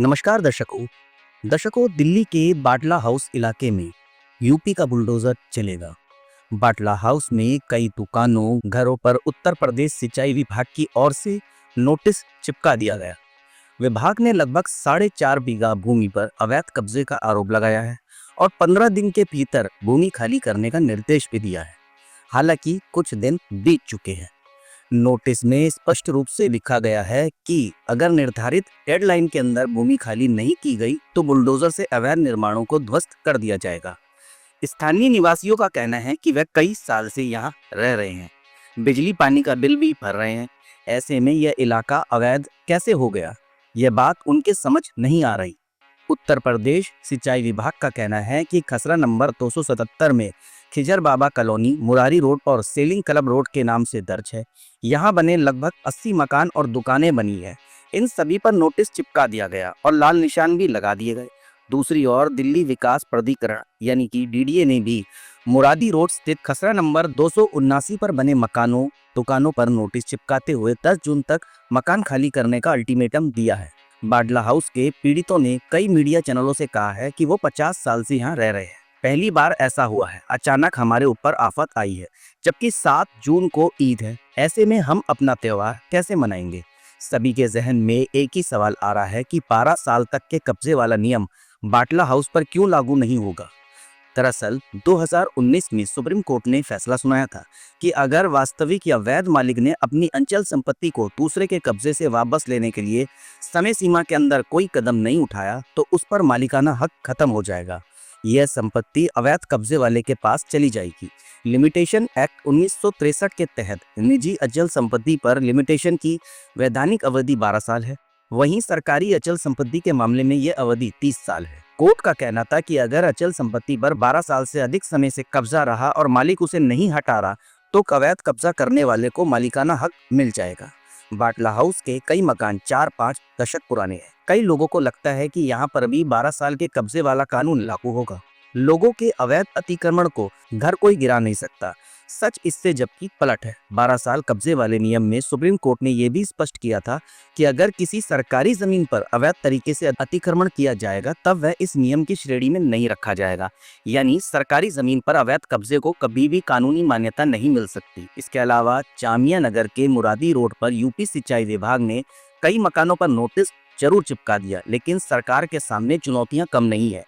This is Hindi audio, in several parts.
नमस्कार दर्शकों दिल्ली के बाटला हाउस इलाके में यूपी का बुलडोजर चलेगा। बाटला हाउस में कई दुकानों घरों पर उत्तर प्रदेश सिंचाई विभाग की ओर से नोटिस चिपका दिया गया। विभाग ने लगभग 4.5 बीघा भूमि पर अवैध कब्जे का आरोप लगाया है और 15 दिन के भीतर भूमि खाली करने का निर्देश भी दिया है। हालांकि कुछ दिन बीत चुके हैं। नोटिस में स्पष्ट रूप से लिखा गया है कि अगर निर्धारित डेडलाइन के अंदर भूमि खाली नहीं की गई तो बुलडोजर से अवैध निर्माणों को ध्वस्त कर दिया जाएगा। स्थानीय निवासियों का कहना है कि वे कई साल से यहाँ रह रहे हैं, बिजली पानी का बिल भी भर रहे हैं। ऐसे में यह इलाका अवैध कैसे हो गया, यह बात उनके समझ नहीं आ रही। उत्तर प्रदेश सिंचाई विभाग का कहना है कि खसरा नंबर 277 में खिजर बाबा कॉलोनी, मुरारी रोड और सेलिंग क्लब रोड के नाम से दर्ज है। यहाँ बने लगभग 80 मकान और दुकानें बनी है। इन सभी पर नोटिस चिपका दिया गया और लाल निशान भी लगा दिए गए। दूसरी ओर दिल्ली विकास प्राधिकरण यानी कि डीडीए ने भी मुरादी रोड स्थित खसरा नंबर 279 पर बने मकानों दुकानों पर नोटिस चिपकाते हुए 10 जून तक मकान खाली करने का अल्टीमेटम दिया है। बाटला हाउस के पीड़ितों ने कई मीडिया चैनलों से कहा है कि वो 50 साल से यहाँ रह रहे हैं। पहली बार ऐसा हुआ है, अचानक हमारे ऊपर आफत आई है, जबकि 7 जून को ईद है। ऐसे में हम अपना त्योहार कैसे मनाएंगे? सभी के जहन में एक ही सवाल आ रहा है कि 12 साल तक के कब्जे वाला नियम बाटला हाउस पर क्यों लागू नहीं होगा। दरअसल 2019 में सुप्रीम कोर्ट ने फैसला सुनाया था कि अगर वास्तविक या वैध मालिक ने अपनी अंचल संपत्ति को दूसरे के कब्जे से वापस लेने के लिए समय सीमा के अंदर कोई कदम नहीं उठाया तो उस पर मालिकाना हक खत्म हो जाएगा। यह संपत्ति अवैध कब्जे वाले के पास चली जाएगी। लिमिटेशन एक्ट 1963 के तहत निजी अचल संपत्ति पर लिमिटेशन की वैधानिक अवधि 12 साल है। वहीं सरकारी अचल संपत्ति के मामले में यह अवधि 30 साल है। कोर्ट का कहना था कि अगर अचल संपत्ति पर 12 साल से अधिक समय से कब्जा रहा और मालिक उसे नहीं हटा रहा तो अवैध कब्जा करने वाले को मालिकाना हक मिल जाएगा। बाटला हाउस के कई मकान 4-5 दशक पुराने हैं। कई लोगों को लगता है कि यहाँ पर भी 12 साल के कब्जे वाला कानून लागू होगा। लोगों के अवैध अतिक्रमण को घर कोई गिरा नहीं सकता। सच इससे जबकि पलट है। 12 साल कब्जे वाले नियम में सुप्रीम कोर्ट ने यह भी स्पष्ट किया था कि अगर किसी सरकारी जमीन पर अवैध तरीके से अतिक्रमण किया जाएगा तब वह इस नियम की श्रेणी में नहीं रखा जाएगा। यानी सरकारी जमीन पर अवैध कब्जे को कभी भी कानूनी मान्यता नहीं मिल सकती। इसके अलावा जामिया नगर के मुरादी रोड पर यूपी सिंचाई विभाग ने कई मकानों पर नोटिस जरूर चिपका दिया, लेकिन सरकार के सामने चुनौतियां कम नहीं है।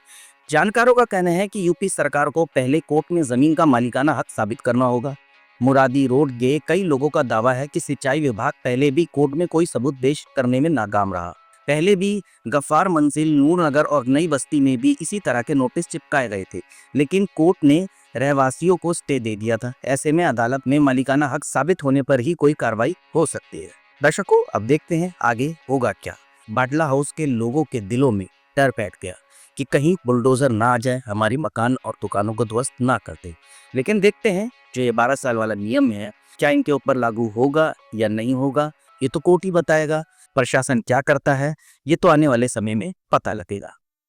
जानकारों का कहना है कि यूपी सरकार को पहले कोर्ट में जमीन का मालिकाना हक साबित करना होगा। मुरादी रोड के कई लोगों का दावा है कि सिंचाई विभाग पहले भी कोर्ट में कोई सबूत पेश करने में नाकाम रहा। पहले भी गफ्फार मंजिल, नूर नगर और नई बस्ती में भी इसी तरह के नोटिस चिपकाए गए थे, लेकिन कोर्ट ने रहवासियों को स्टे दे दिया था। ऐसे में अदालत में मालिकाना हक साबित होने पर ही कोई कार्रवाई हो सकती है। दर्शकों, अब देखते हैं आगे होगा क्या। बाटला हाउस के लोगों के दिलों में डर बैठ गया कि कहीं बुलडोजर ना आ जाए, हमारी मकान और दुकानों को ध्वस्त ना कर दे। लेकिन देखते हैं जो ये 12 साल वाला नियम है क्या इनके ऊपर लागू होगा या नहीं होगा, ये तो कोर्ट ही बताएगा। प्रशासन क्या करता है ये तो आने वाले समय में पता लगेगा।